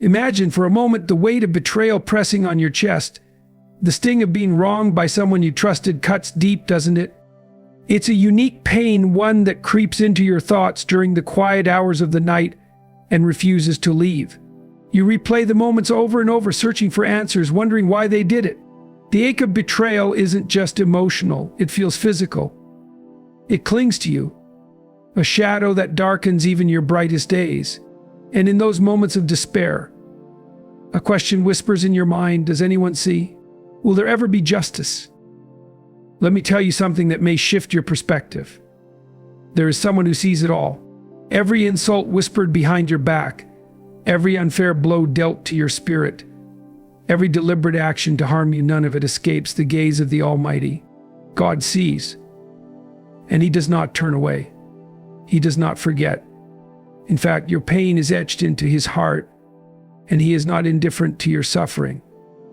Imagine for a moment the weight of betrayal pressing on your chest. The sting of being wronged by someone you trusted cuts deep, doesn't it? It's a unique pain, one that creeps into your thoughts during the quiet hours of the night and refuses to leave. You replay the moments over and over, searching for answers, wondering why they did it. The ache of betrayal isn't just emotional, it feels physical. It clings to you, a shadow that darkens even your brightest days. And in those moments of despair, a question whispers in your mind, does anyone see? Will there ever be justice? Let me tell you something that may shift your perspective. There is someone who sees it all. Every insult whispered behind your back, every unfair blow dealt to your spirit, every deliberate action to harm you, none of it escapes the gaze of the Almighty. God sees, and He does not turn away. He does not forget. In fact, your pain is etched into His heart, and He is not indifferent to your suffering.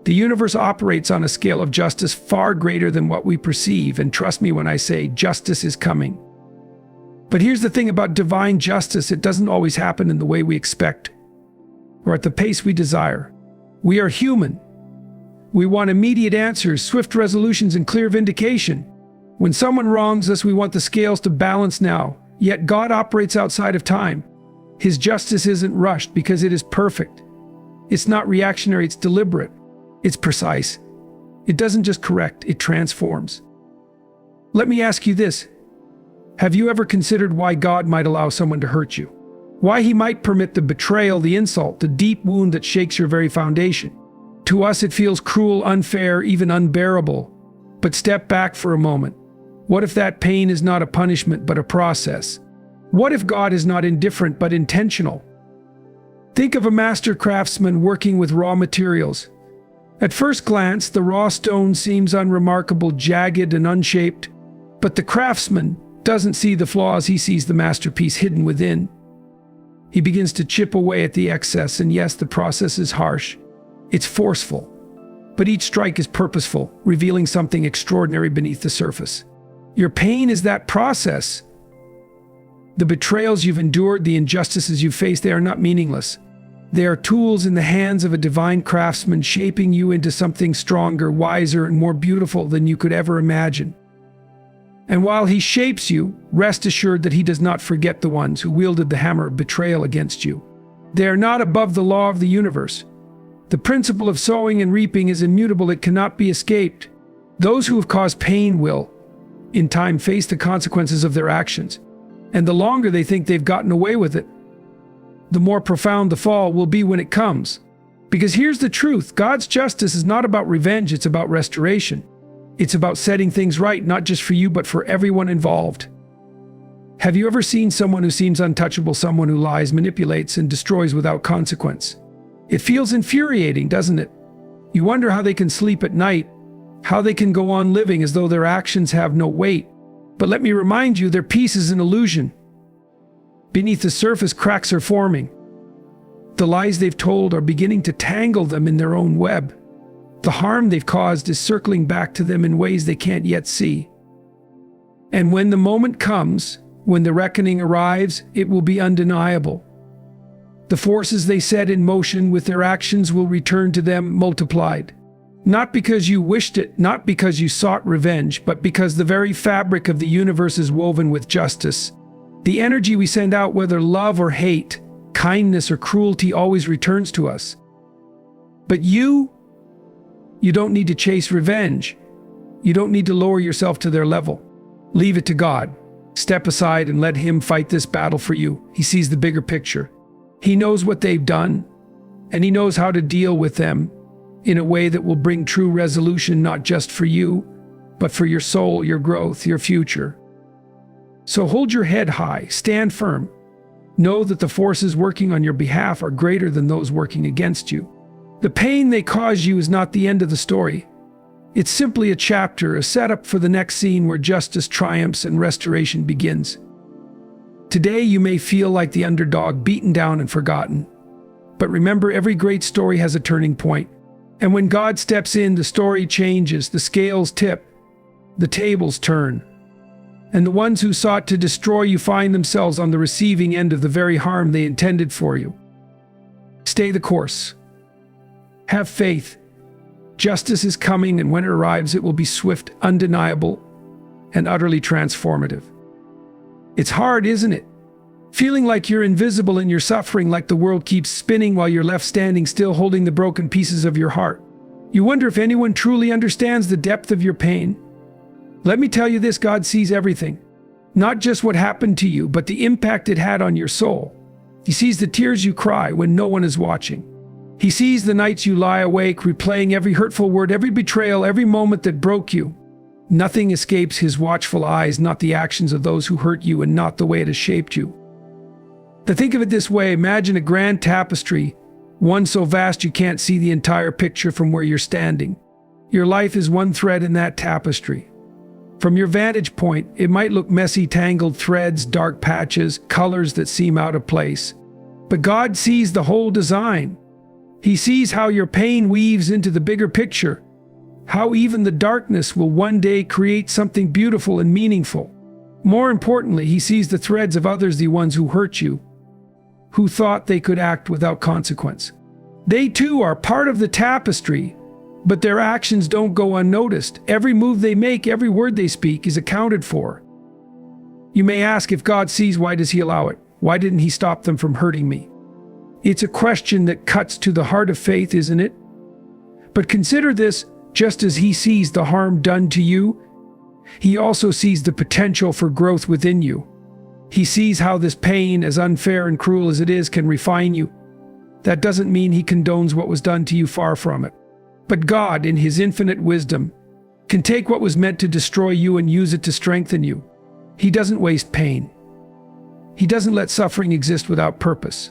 The universe operates on a scale of justice far greater than what we perceive, and trust me when I say justice is coming. But here's the thing about divine justice, it doesn't always happen in the way we expect, or at the pace we desire. We are human. We want immediate answers, swift resolutions, and clear vindication. When someone wrongs us, we want the scales to balance now. Yet God operates outside of time. His justice isn't rushed because it is perfect. It's not reactionary, it's deliberate. It's precise. It doesn't just correct, it transforms. Let me ask you this. Have you ever considered why God might allow someone to hurt you? Why He might permit the betrayal, the insult, the deep wound that shakes your very foundation? To us, it feels cruel, unfair, even unbearable. But step back for a moment. What if that pain is not a punishment, but a process? What if God is not indifferent, but intentional? Think of a master craftsman working with raw materials. At first glance, the raw stone seems unremarkable, jagged and unshaped. But the craftsman doesn't see the flaws, he sees the masterpiece hidden within. He begins to chip away at the excess, and yes, the process is harsh. It's forceful. But each strike is purposeful, revealing something extraordinary beneath the surface. Your pain is that process. The betrayals you've endured, the injustices you've faced, they are not meaningless. They are tools in the hands of a divine craftsman, shaping you into something stronger, wiser, and more beautiful than you could ever imagine. And while He shapes you, rest assured that He does not forget the ones who wielded the hammer of betrayal against you. They are not above the law of the universe. The principle of sowing and reaping is immutable, it cannot be escaped. Those who have caused pain will, in time, face the consequences of their actions. And the longer they think they've gotten away with it, the more profound the fall will be when it comes. Because here's the truth, God's justice is not about revenge, it's about restoration. It's about setting things right, not just for you, but for everyone involved. Have you ever seen someone who seems untouchable, someone who lies, manipulates, and destroys without consequence? It feels infuriating, doesn't it? You wonder how they can sleep at night, how they can go on living as though their actions have no weight. But let me remind you, their peace is an illusion. Beneath the surface, cracks are forming. The lies they've told are beginning to tangle them in their own web. The harm they've caused is circling back to them in ways they can't yet see. And when the moment comes, when the reckoning arrives, it will be undeniable. The forces they set in motion with their actions will return to them multiplied. Not because you wished it, not because you sought revenge, but because the very fabric of the universe is woven with justice. The energy we send out, whether love or hate, kindness or cruelty, always returns to us. But you don't need to chase revenge. You don't need to lower yourself to their level. Leave it to God. Step aside and let Him fight this battle for you. He sees the bigger picture. He knows what they've done, and He knows how to deal with them in a way that will bring true resolution, not just for you, but for your soul, your growth, your future. So hold your head high, stand firm. Know that the forces working on your behalf are greater than those working against you. The pain they cause you is not the end of the story. It's simply a chapter, a setup for the next scene where justice triumphs and restoration begins. Today you may feel like the underdog, beaten down and forgotten. But remember, every great story has a turning point. And when God steps in, the story changes, the scales tip, the tables turn. And the ones who sought to destroy you find themselves on the receiving end of the very harm they intended for you. Stay the course. Have faith. Justice is coming, and when it arrives, it will be swift, undeniable, and utterly transformative. It's hard, isn't it? Feeling like you're invisible in your suffering, like the world keeps spinning while you're left standing still holding the broken pieces of your heart. You wonder if anyone truly understands the depth of your pain. Let me tell you this: God sees everything. Not just what happened to you, but the impact it had on your soul. He sees the tears you cry when no one is watching. He sees the nights you lie awake, replaying every hurtful word, every betrayal, every moment that broke you. Nothing escapes his watchful eyes, not the actions of those who hurt you and not the way it has shaped you. To think of it this way, imagine a grand tapestry, one so vast you can't see the entire picture from where you're standing. Your life is one thread in that tapestry. From your vantage point, it might look messy, tangled threads, dark patches, colors that seem out of place. But God sees the whole design. He sees how your pain weaves into the bigger picture, how even the darkness will one day create something beautiful and meaningful. More importantly, he sees the threads of others, the ones who hurt you, who thought they could act without consequence. They too are part of the tapestry, but their actions don't go unnoticed. Every move they make, every word they speak is accounted for. You may ask, if God sees, why does he allow it? Why didn't he stop them from hurting me? It's a question that cuts to the heart of faith, isn't it? But consider this: just as he sees the harm done to you, he also sees the potential for growth within you. He sees how this pain, as unfair and cruel as it is, can refine you. That doesn't mean he condones what was done to you, far from it. But God, in his infinite wisdom, can take what was meant to destroy you and use it to strengthen you. He doesn't waste pain. He doesn't let suffering exist without purpose.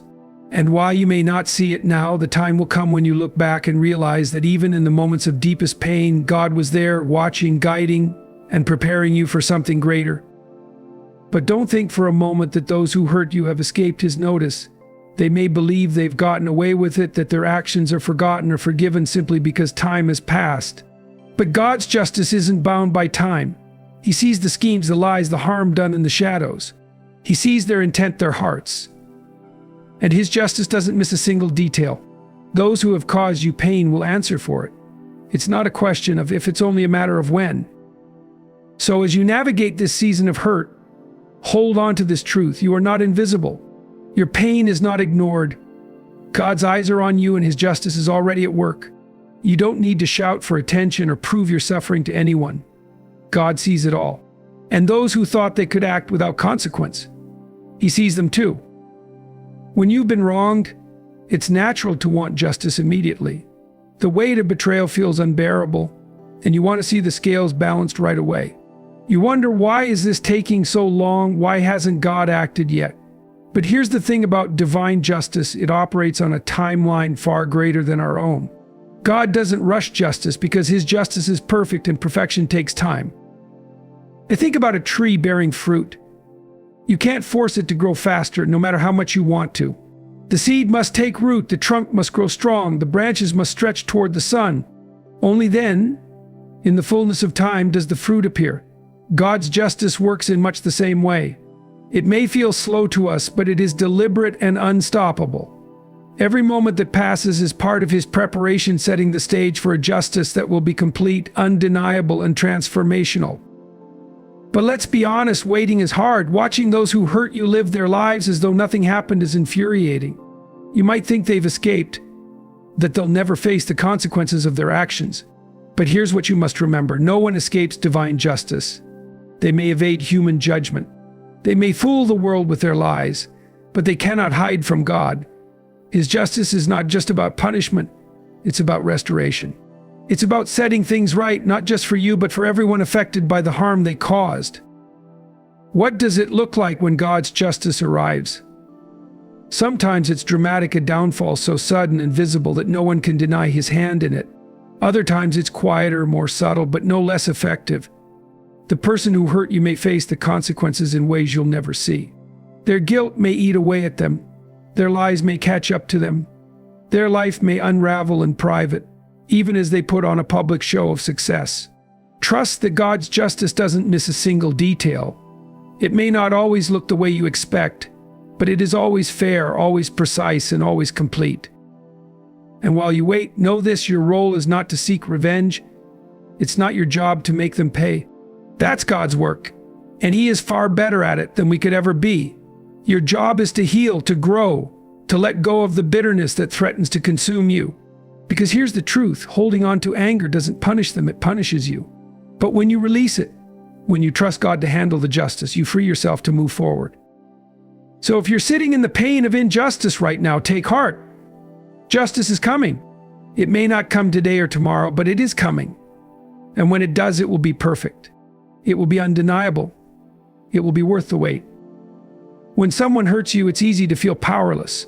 And while you may not see it now, the time will come when you look back and realize that even in the moments of deepest pain, God was there, watching, guiding, and preparing you for something greater. But don't think for a moment that those who hurt you have escaped his notice. They may believe they've gotten away with it, that their actions are forgotten or forgiven simply because time has passed. But God's justice isn't bound by time. He sees the schemes, the lies, the harm done in the shadows. He sees their intent, their hearts. And his justice doesn't miss a single detail. Those who have caused you pain will answer for it. It's not a question of if, it's only a matter of when. So as you navigate this season of hurt, hold on to this truth: you are not invisible. Your pain is not ignored. God's eyes are on you, and his justice is already at work. You don't need to shout for attention or prove your suffering to anyone. God sees it all. And those who thought they could act without consequence, he sees them too. When you've been wronged, it's natural to want justice immediately. The weight of betrayal feels unbearable, and you want to see the scales balanced right away. You wonder, why is this taking so long? Why hasn't God acted yet? But here's the thing about divine justice: it operates on a timeline far greater than our own. God doesn't rush justice because his justice is perfect and perfection takes time. I think about a tree bearing fruit. You can't force it to grow faster, no matter how much you want to. The seed must take root, the trunk must grow strong, the branches must stretch toward the sun. Only then, in the fullness of time, does the fruit appear. God's justice works in much the same way. It may feel slow to us, but it is deliberate and unstoppable. Every moment that passes is part of his preparation, setting the stage for a justice that will be complete, undeniable, and transformational. But let's be honest, waiting is hard. Watching those who hurt you live their lives as though nothing happened is infuriating. You might think they've escaped, that they'll never face the consequences of their actions. But here's what you must remember: no one escapes divine justice. They may evade human judgment. They may fool the world with their lies, but they cannot hide from God. His justice is not just about punishment, it's about restoration. It's about setting things right, not just for you, but for everyone affected by the harm they caused. What does it look like when God's justice arrives? Sometimes it's dramatic, a downfall so sudden and visible that no one can deny his hand in it. Other times it's quieter, more subtle, but no less effective. The person who hurt you may face the consequences in ways you'll never see. Their guilt may eat away at them. Their lies may catch up to them. Their life may unravel in private, even as they put on a public show of success. Trust that God's justice doesn't miss a single detail. It may not always look the way you expect, but it is always fair, always precise, and always complete. And while you wait, know this: your role is not to seek revenge. It's not your job to make them pay. That's God's work, and He is far better at it than we could ever be. Your job is to heal, to grow, to let go of the bitterness that threatens to consume you. Because here's the truth: holding on to anger doesn't punish them, it punishes you. But when you release it, when you trust God to handle the justice, you free yourself to move forward. So if you're sitting in the pain of injustice right now, take heart. Justice is coming. It may not come today or tomorrow, but it is coming. And when it does, it will be perfect. It will be undeniable. It will be worth the wait. When someone hurts you, it's easy to feel powerless.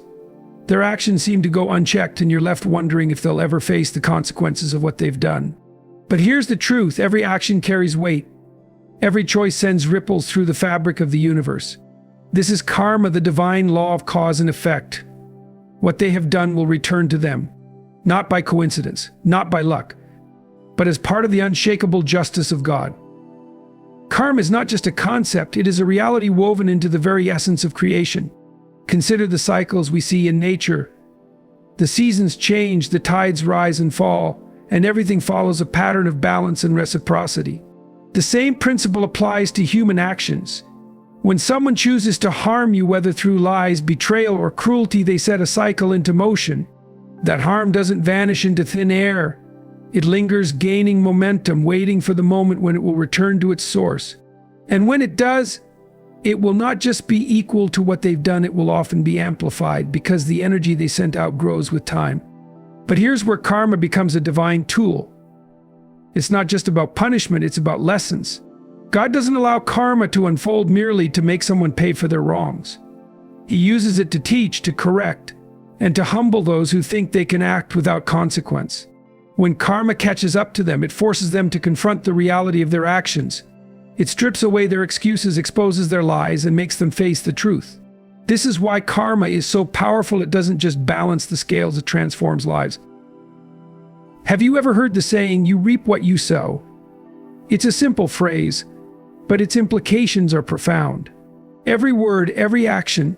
Their actions seem to go unchecked, and you're left wondering if they'll ever face the consequences of what they've done. But here's the truth: every action carries weight. Every choice sends ripples through the fabric of the universe. This is karma, the divine law of cause and effect. What they have done will return to them, not by coincidence, not by luck, but as part of the unshakable justice of God. Karma is not just a concept, it is a reality woven into the very essence of creation. Consider the cycles we see in nature. The seasons change, the tides rise and fall, and everything follows a pattern of balance and reciprocity. The same principle applies to human actions. When someone chooses to harm you, whether through lies, betrayal, or cruelty, they set a cycle into motion. That harm doesn't vanish into thin air. It lingers, gaining momentum, waiting for the moment when it will return to its source. And when it does, it will not just be equal to what they've done, it will often be amplified, because the energy they sent out grows with time. But here's where karma becomes a divine tool. It's not just about punishment, it's about lessons. God doesn't allow karma to unfold merely to make someone pay for their wrongs. He uses it to teach, to correct, and to humble those who think they can act without consequence. When karma catches up to them, it forces them to confront the reality of their actions. It strips away their excuses, exposes their lies, and makes them face the truth. This is why karma is so powerful. It doesn't just balance the scales, it transforms lives. Have you ever heard the saying, "You reap what you sow"? It's a simple phrase, but its implications are profound. Every word, every action,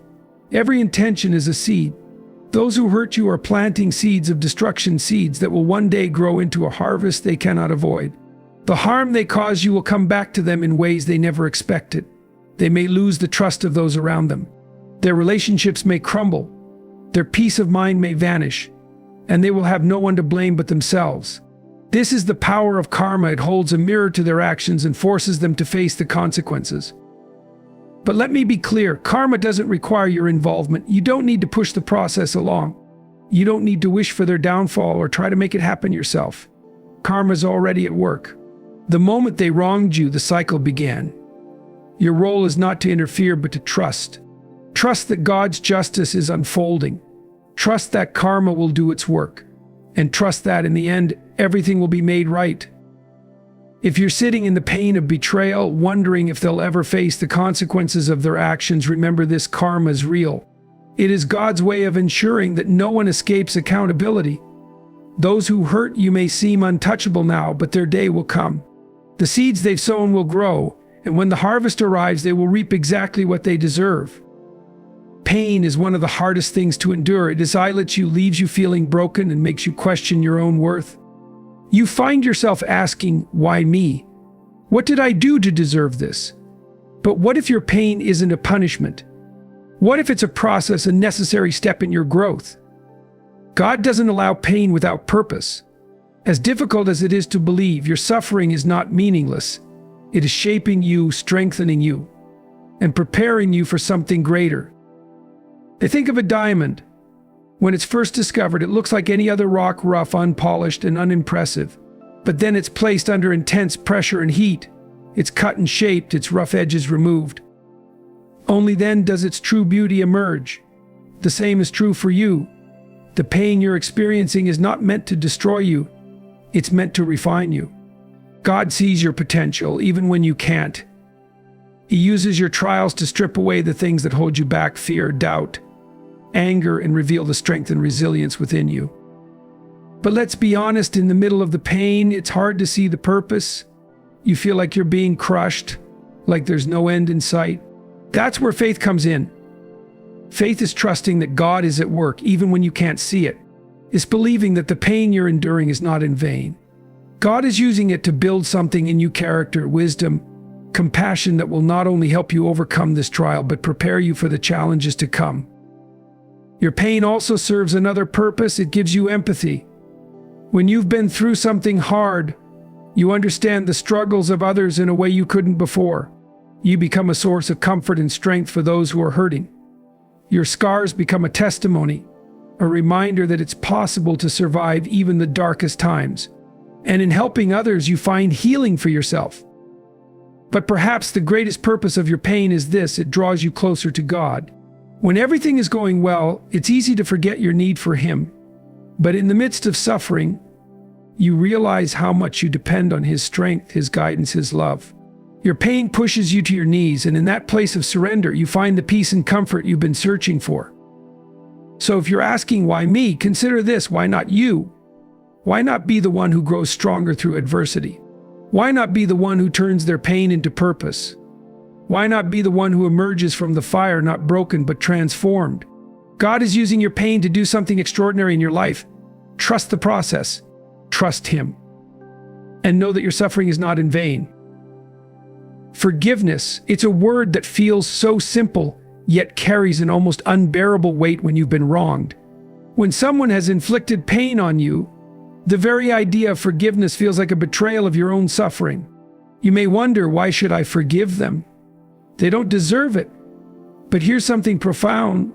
every intention is a seed. Those who hurt you are planting seeds of destruction, seeds that will one day grow into a harvest they cannot avoid. The harm they cause you will come back to them in ways they never expected. They may lose the trust of those around them. Their relationships may crumble. Their peace of mind may vanish, and they will have no one to blame but themselves. This is the power of karma. It holds a mirror to their actions and forces them to face the consequences. But let me be clear, karma doesn't require your involvement. You don't need to push the process along. You don't need to wish for their downfall or try to make it happen yourself. Karma's already at work. The moment they wronged you, the cycle began. Your role is not to interfere, but to trust. Trust that God's justice is unfolding. Trust that karma will do its work. And trust that in the end, everything will be made right. If you're sitting in the pain of betrayal, wondering if they'll ever face the consequences of their actions, remember this: karma is real. It is God's way of ensuring that no one escapes accountability. Those who hurt you may seem untouchable now, but their day will come. The seeds they've sown will grow, and when the harvest arrives, they will reap exactly what they deserve. Pain is one of the hardest things to endure. It isolates you, leaves you feeling broken, and makes you question your own worth. You find yourself asking, why me? What did I do to deserve this? But what if your pain isn't a punishment? What if it's a process, a necessary step in your growth? God doesn't allow pain without purpose. As difficult as it is to believe, your suffering is not meaningless. It is shaping you, strengthening you, and preparing you for something greater. Think of a diamond. When it's first discovered, it looks like any other rock, rough, unpolished, and unimpressive. But then it's placed under intense pressure and heat. It's cut and shaped, its rough edges removed. Only then does its true beauty emerge. The same is true for you. The pain you're experiencing is not meant to destroy you. It's meant to refine you. God sees your potential, even when you can't. He uses your trials to strip away the things that hold you back: fear, doubt, anger, and reveal the strength and resilience within you. But let's be honest, in the middle of the pain, it's hard to see the purpose. You feel like you're being crushed, like there's no end in sight. That's where faith comes in. Faith is trusting that God is at work, even when you can't see it. It's believing that the pain you're enduring is not in vain. God is using it to build something in you: character, wisdom, compassion that will not only help you overcome this trial, but prepare you for the challenges to come. Your pain also serves another purpose. It gives you empathy. When you've been through something hard, you understand the struggles of others in a way you couldn't before. You become a source of comfort and strength for those who are hurting. Your scars become a testimony, a reminder that it's possible to survive even the darkest times. And in helping others, you find healing for yourself. But perhaps the greatest purpose of your pain is this: it draws you closer to God. When everything is going well, it's easy to forget your need for Him. But in the midst of suffering, you realize how much you depend on His strength, His guidance, His love. Your pain pushes you to your knees, and in that place of surrender, you find the peace and comfort you've been searching for. So if you're asking, why me? Consider this: why not you? Why not be the one who grows stronger through adversity? Why not be the one who turns their pain into purpose? Why not be the one who emerges from the fire not broken but transformed? God is using your pain to do something extraordinary in your life. Trust the process. Trust Him. And know that your suffering is not in vain. Forgiveness, it's a word that feels so simple, yet carries an almost unbearable weight when you've been wronged. When someone has inflicted pain on you, the very idea of forgiveness feels like a betrayal of your own suffering. You may wonder, why should I forgive them? They don't deserve it. But here's something profound.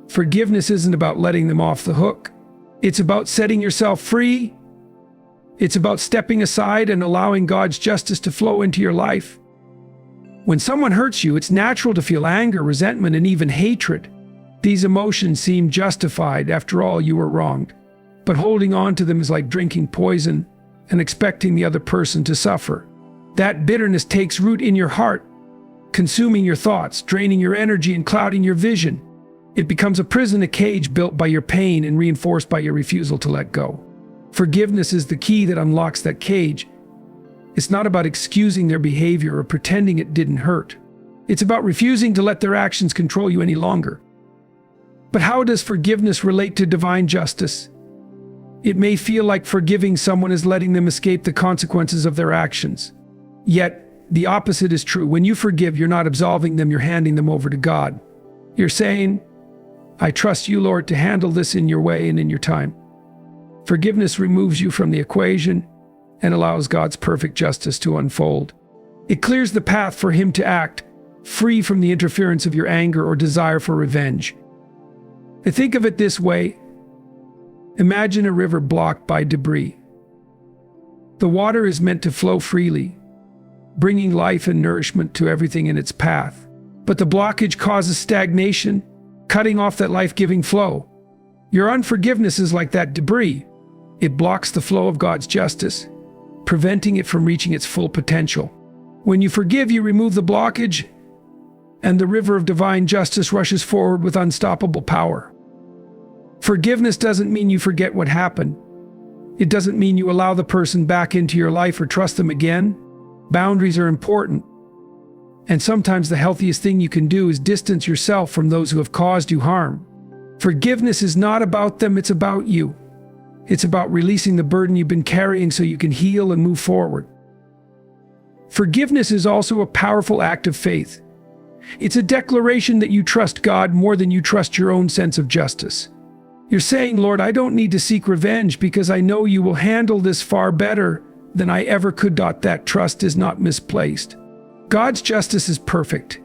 Forgiveness isn't about letting them off the hook. It's about setting yourself free. It's about stepping aside and allowing God's justice to flow into your life. When someone hurts you, it's natural to feel anger, resentment, and even hatred. These emotions seem justified. After all, you were wronged. But holding on to them is like drinking poison and expecting the other person to suffer. That bitterness takes root in your heart, consuming your thoughts, draining your energy, and clouding your vision. It becomes a prison, a cage built by your pain and reinforced by your refusal to let go. Forgiveness is the key that unlocks that cage. It's not about excusing their behavior or pretending it didn't hurt. It's about refusing to let their actions control you any longer. But how does forgiveness relate to divine justice? It may feel like forgiving someone is letting them escape the consequences of their actions. Yet, the opposite is true. When you forgive, you're not absolving them, you're handing them over to God. You're saying, I trust you, Lord, to handle this in your way and in your time. Forgiveness removes you from the equation and allows God's perfect justice to unfold. It clears the path for Him to act, free from the interference of your anger or desire for revenge. I think of it this way. Imagine a river blocked by debris. The water is meant to flow freely, bringing life and nourishment to everything in its path. But the blockage causes stagnation, cutting off that life-giving flow. Your unforgiveness is like that debris. It blocks the flow of God's justice, preventing it from reaching its full potential. When you forgive, you remove the blockage, and the river of divine justice rushes forward with unstoppable power. Forgiveness doesn't mean you forget what happened. It doesn't mean you allow the person back into your life or trust them again. Boundaries are important. And sometimes the healthiest thing you can do is distance yourself from those who have caused you harm. Forgiveness is not about them, it's about you. It's about releasing the burden you've been carrying so you can heal and move forward. Forgiveness is also a powerful act of faith. It's a declaration that you trust God more than you trust your own sense of justice. You're saying, Lord, I don't need to seek revenge because I know you will handle this far better than I ever could. That trust is not misplaced. God's justice is perfect.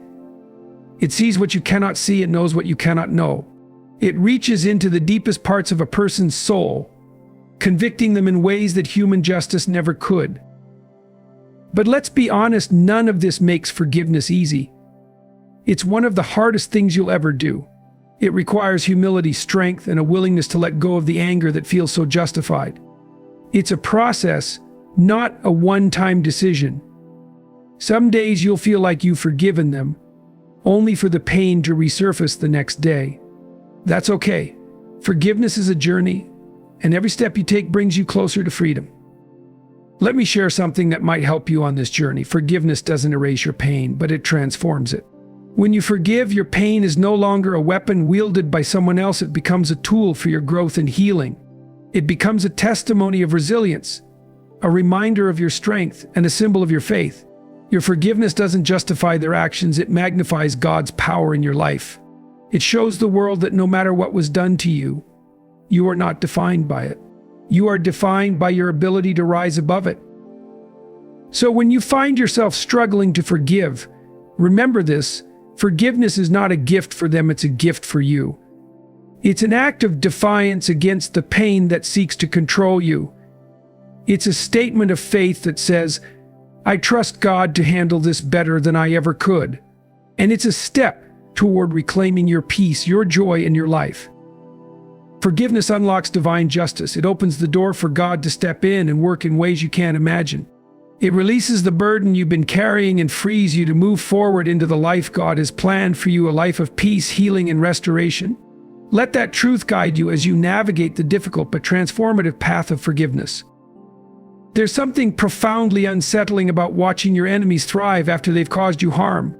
It sees what you cannot see and knows what you cannot know. It reaches into the deepest parts of a person's soul, convicting them in ways that human justice never could. But let's be honest, none of this makes forgiveness easy. It's one of the hardest things you'll ever do. It requires humility, strength, and a willingness to let go of the anger that feels so justified. It's a process, not a one-time decision. Some days you'll feel like you've forgiven them, only for the pain to resurface the next day. That's okay. Forgiveness is a journey, and every step you take brings you closer to freedom. Let me share something that might help you on this journey. Forgiveness doesn't erase your pain, but it transforms it. When you forgive, your pain is no longer a weapon wielded by someone else. It becomes a tool for your growth and healing. It becomes a testimony of resilience, a reminder of your strength, and a symbol of your faith. Your forgiveness doesn't justify their actions, it magnifies God's power in your life. It shows the world that no matter what was done to you, you are not defined by it. You are defined by your ability to rise above it. So when you find yourself struggling to forgive, remember this: forgiveness is not a gift for them, it's a gift for you. It's an act of defiance against the pain that seeks to control you. It's a statement of faith that says, I trust God to handle this better than I ever could. And it's a step toward reclaiming your peace, your joy in your life. Forgiveness unlocks divine justice. It opens the door for God to step in and work in ways you can't imagine. It releases the burden you've been carrying and frees you to move forward into the life God has planned for you, a life of peace, healing, and restoration. Let that truth guide you as you navigate the difficult but transformative path of forgiveness. There's something profoundly unsettling about watching your enemies thrive after they've caused you harm.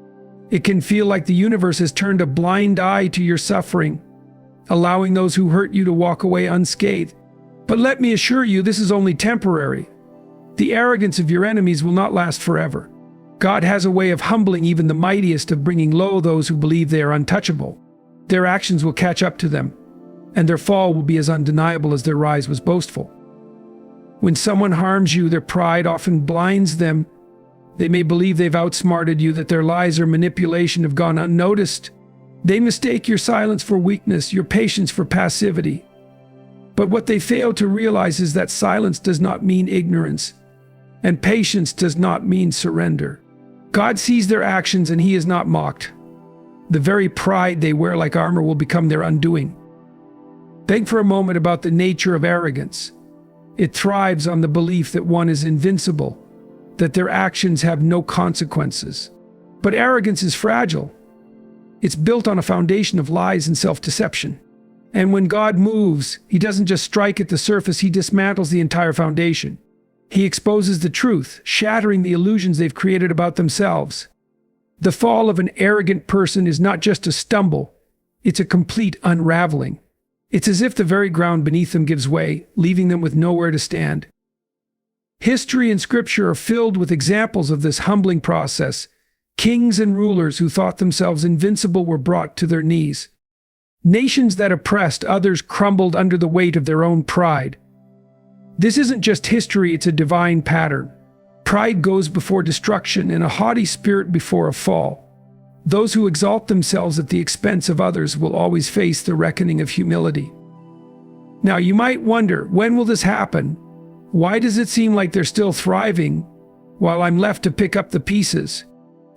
It can feel like the universe has turned a blind eye to your suffering, allowing those who hurt you to walk away unscathed. But let me assure you, this is only temporary. The arrogance of your enemies will not last forever. God has a way of humbling even the mightiest, of bringing low those who believe they are untouchable. Their actions will catch up to them, and their fall will be as undeniable as their rise was boastful. When someone harms you, their pride often blinds them. They may believe they've outsmarted you, that their lies or manipulation have gone unnoticed. They mistake your silence for weakness, your patience for passivity. But what they fail to realize is that silence does not mean ignorance, and patience does not mean surrender. God sees their actions and He is not mocked. The very pride they wear like armor will become their undoing. Think for a moment about the nature of arrogance. It thrives on the belief that one is invincible, that their actions have no consequences. But arrogance is fragile. It's built on a foundation of lies and self-deception. And when God moves, He doesn't just strike at the surface, He dismantles the entire foundation. He exposes the truth, shattering the illusions they've created about themselves. The fall of an arrogant person is not just a stumble, it's a complete unraveling. It's as if the very ground beneath them gives way, leaving them with nowhere to stand. History and Scripture are filled with examples of this humbling process. Kings and rulers who thought themselves invincible were brought to their knees. Nations that oppressed others crumbled under the weight of their own pride. This isn't just history, it's a divine pattern. Pride goes before destruction, and a haughty spirit before a fall. Those who exalt themselves at the expense of others will always face the reckoning of humility. Now, you might wonder, when will this happen? Why does it seem like they're still thriving while I'm left to pick up the pieces?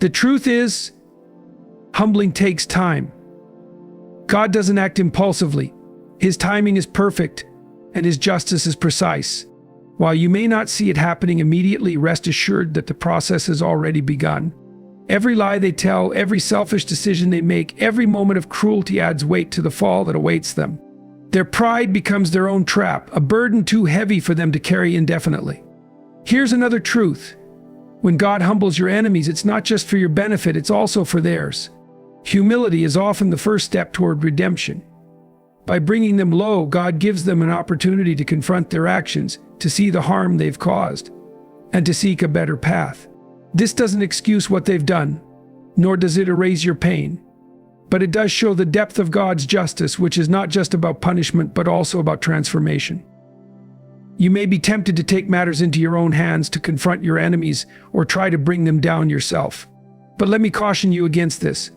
The truth is, humbling takes time. God doesn't act impulsively. His timing is perfect, and His justice is precise. While you may not see it happening immediately, rest assured that the process has already begun. Every lie they tell, every selfish decision they make, every moment of cruelty adds weight to the fall that awaits them. Their pride becomes their own trap, a burden too heavy for them to carry indefinitely. Here's another truth. When God humbles your enemies, it's not just for your benefit, it's also for theirs. Humility is often the first step toward redemption. By bringing them low, God gives them an opportunity to confront their actions, to see the harm they've caused, and to seek a better path. This doesn't excuse what they've done, nor does it erase your pain. But it does show the depth of God's justice, which is not just about punishment, but also about transformation. You may be tempted to take matters into your own hands, to confront your enemies, or try to bring them down yourself. But let me caution you against this.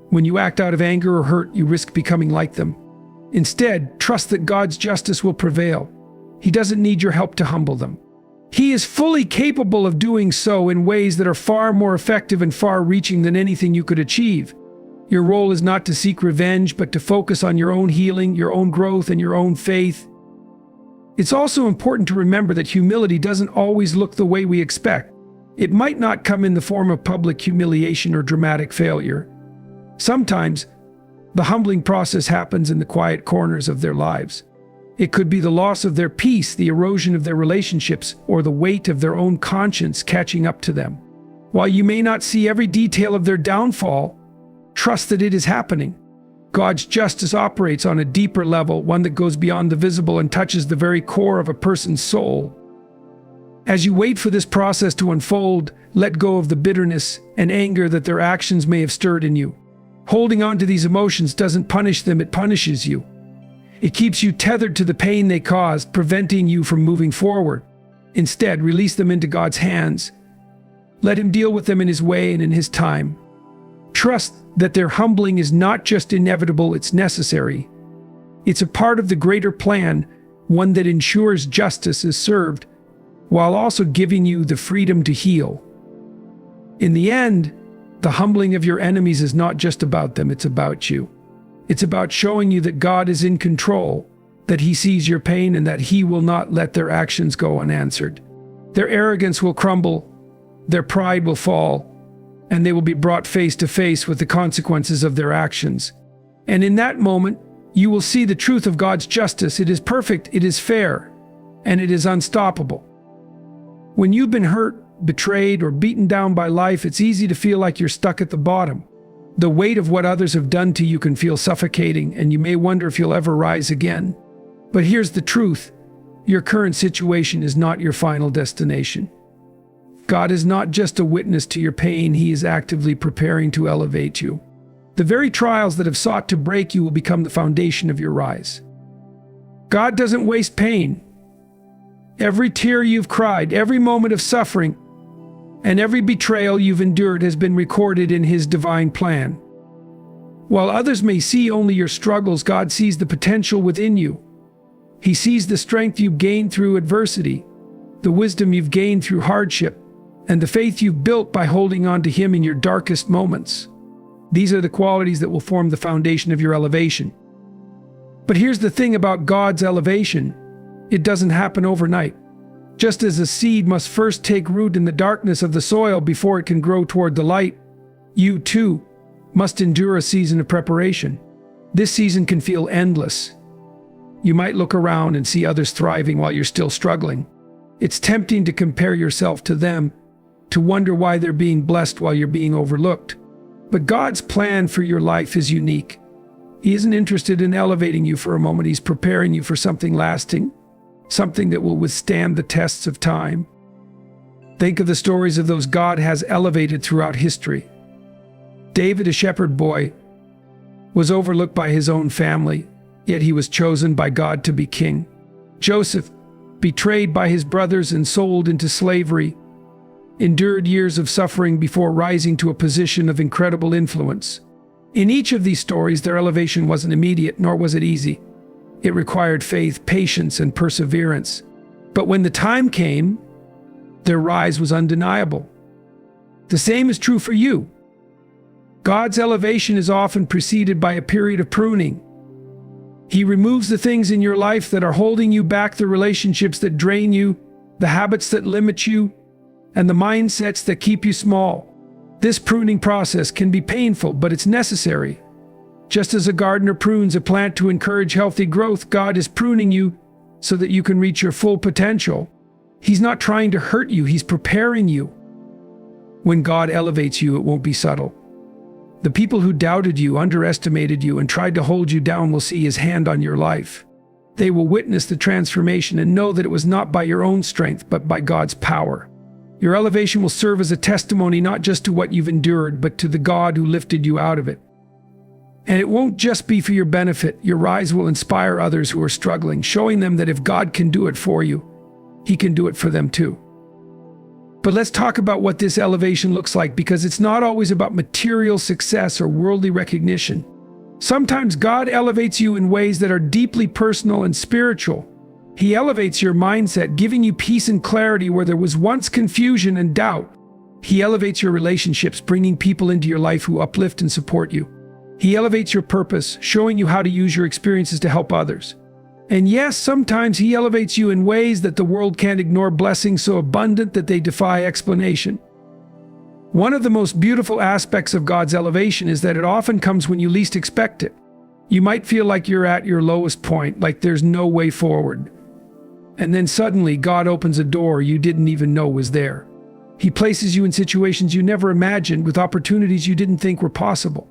When you act out of anger or hurt, you risk becoming like them. Instead, trust that God's justice will prevail. He doesn't need your help to humble them. He is fully capable of doing so in ways that are far more effective and far-reaching than anything you could achieve. Your role is not to seek revenge, but to focus on your own healing, your own growth, and your own faith. It's also important to remember that humility doesn't always look the way we expect. It might not come in the form of public humiliation or dramatic failure. Sometimes, the humbling process happens in the quiet corners of their lives. It could be the loss of their peace, the erosion of their relationships, or the weight of their own conscience catching up to them. While you may not see every detail of their downfall, trust that it is happening. God's justice operates on a deeper level, one that goes beyond the visible and touches the very core of a person's soul. As you wait for this process to unfold, let go of the bitterness and anger that their actions may have stirred in you. Holding on to these emotions doesn't punish them, it punishes you. It keeps you tethered to the pain they caused, preventing you from moving forward. Instead, release them into God's hands. Let Him deal with them in His way and in His time. Trust that their humbling is not just inevitable, it's necessary. It's a part of the greater plan, one that ensures justice is served, while also giving you the freedom to heal. In the end, the humbling of your enemies is not just about them, it's about you. It's about showing you that God is in control, that He sees your pain, and that He will not let their actions go unanswered. Their arrogance will crumble, their pride will fall, and they will be brought face to face with the consequences of their actions. And in that moment, you will see the truth of God's justice. It is perfect, it is fair, and it is unstoppable. When you've been hurt, betrayed, or beaten down by life, it's easy to feel like you're stuck at the bottom. The weight of what others have done to you can feel suffocating, and you may wonder if you'll ever rise again. But here's the truth. Your current situation is not your final destination. God is not just a witness to your pain, He is actively preparing to elevate you. The very trials that have sought to break you will become the foundation of your rise. God doesn't waste pain. Every tear you've cried, every moment of suffering, and every betrayal you've endured has been recorded in His divine plan. While others may see only your struggles, God sees the potential within you. He sees the strength you've gained through adversity, the wisdom you've gained through hardship, and the faith you've built by holding on to Him in your darkest moments. These are the qualities that will form the foundation of your elevation. But here's the thing about God's elevation. It doesn't happen overnight. Just as a seed must first take root in the darkness of the soil before it can grow toward the light, you too must endure a season of preparation. This season can feel endless. You might look around and see others thriving while you're still struggling. It's tempting to compare yourself to them, to wonder why they're being blessed while you're being overlooked. But God's plan for your life is unique. He isn't interested in elevating you for a moment. He's preparing you for something lasting, something that will withstand the tests of time. Think of the stories of those God has elevated throughout history. David, a shepherd boy, was overlooked by his own family, yet he was chosen by God to be king. Joseph, betrayed by his brothers and sold into slavery, endured years of suffering before rising to a position of incredible influence. In each of these stories, their elevation wasn't immediate, nor was it easy. It required faith, patience, and perseverance. But when the time came, their rise was undeniable. The same is true for you. God's elevation is often preceded by a period of pruning. He removes the things in your life that are holding you back, the relationships that drain you, the habits that limit you, and the mindsets that keep you small. This pruning process can be painful, but it's necessary. Just as a gardener prunes a plant to encourage healthy growth, God is pruning you so that you can reach your full potential. He's not trying to hurt you, He's preparing you. When God elevates you, it won't be subtle. The people who doubted you, underestimated you, and tried to hold you down will see His hand on your life. They will witness the transformation and know that it was not by your own strength, but by God's power. Your elevation will serve as a testimony not just to what you've endured, but to the God who lifted you out of it. And it won't just be for your benefit. Your rise will inspire others who are struggling, showing them that if God can do it for you, He can do it for them too. But let's talk about what this elevation looks like, because it's not always about material success or worldly recognition. Sometimes God elevates you in ways that are deeply personal and spiritual. He elevates your mindset, giving you peace and clarity where there was once confusion and doubt. He elevates your relationships, bringing people into your life who uplift and support you. He elevates your purpose, showing you how to use your experiences to help others. And yes, sometimes He elevates you in ways that the world can't ignore, blessings so abundant that they defy explanation. One of the most beautiful aspects of God's elevation is that it often comes when you least expect it. You might feel like you're at your lowest point, like there's no way forward. And then suddenly God opens a door you didn't even know was there. He places you in situations you never imagined, with opportunities you didn't think were possible.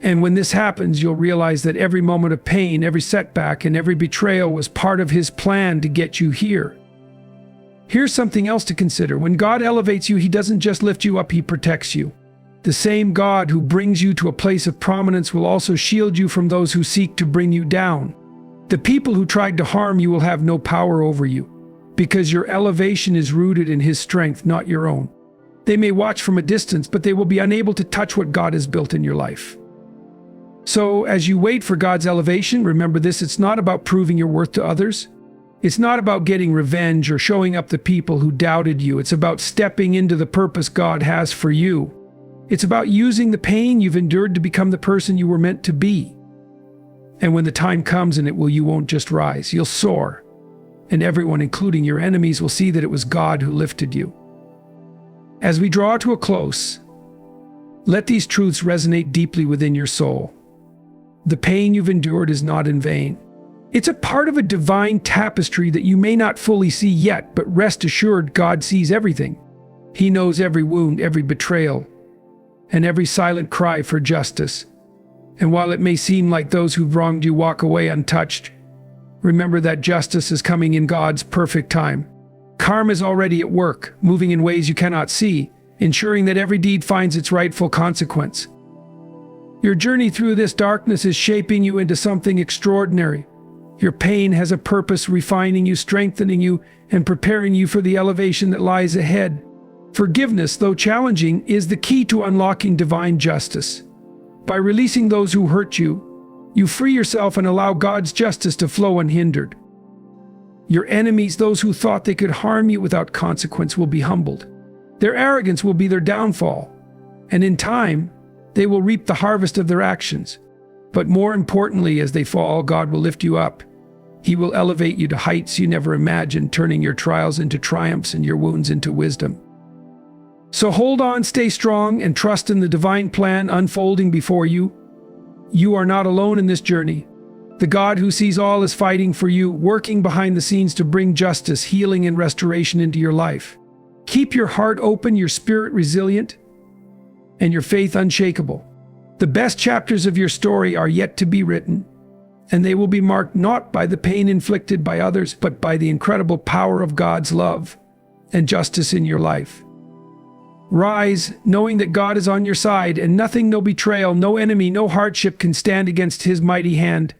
And when this happens, you'll realize that every moment of pain, every setback, and every betrayal was part of his plan to get you here. Here's something else to consider. When God elevates you, he doesn't just lift you up, he protects you. The same God who brings you to a place of prominence will also shield you from those who seek to bring you down. The people who tried to harm you will have no power over you, because your elevation is rooted in his strength, not your own. They may watch from a distance, but they will be unable to touch what God has built in your life. So, as you wait for God's elevation, remember this: it's not about proving your worth to others. It's not about getting revenge or showing up the people who doubted you. It's about stepping into the purpose God has for you. It's about using the pain you've endured to become the person you were meant to be. And when the time comes, you won't just rise, you'll soar. And everyone, including your enemies, will see that it was God who lifted you. As we draw to a close, let these truths resonate deeply within your soul. The pain you've endured is not in vain. It's a part of a divine tapestry that you may not fully see yet, but rest assured, God sees everything. He knows every wound, every betrayal, and every silent cry for justice. And while it may seem like those who've wronged you walk away untouched, remember that justice is coming in God's perfect time. Karma is already at work, moving in ways you cannot see, ensuring that every deed finds its rightful consequence. Your journey through this darkness is shaping you into something extraordinary. Your pain has a purpose, refining you, strengthening you, and preparing you for the elevation that lies ahead. Forgiveness, though challenging, is the key to unlocking divine justice. By releasing those who hurt you, you free yourself and allow God's justice to flow unhindered. Your enemies, those who thought they could harm you without consequence, will be humbled. Their arrogance will be their downfall, and in time, they will reap the harvest of their actions. But more importantly, as they fall, God will lift you up. He will elevate you to heights you never imagined, turning your trials into triumphs and your wounds into wisdom. So hold on, stay strong, and trust in the divine plan unfolding before you. You are not alone in this journey. The God who sees all is fighting for you, working behind the scenes to bring justice, healing, and restoration into your life. Keep your heart open, your spirit resilient, and your faith unshakable. The best chapters of your story are yet to be written, and they will be marked not by the pain inflicted by others, but by the incredible power of God's love and justice in your life. Rise, knowing that God is on your side, and nothing, no betrayal, no enemy, no hardship can stand against his mighty hand.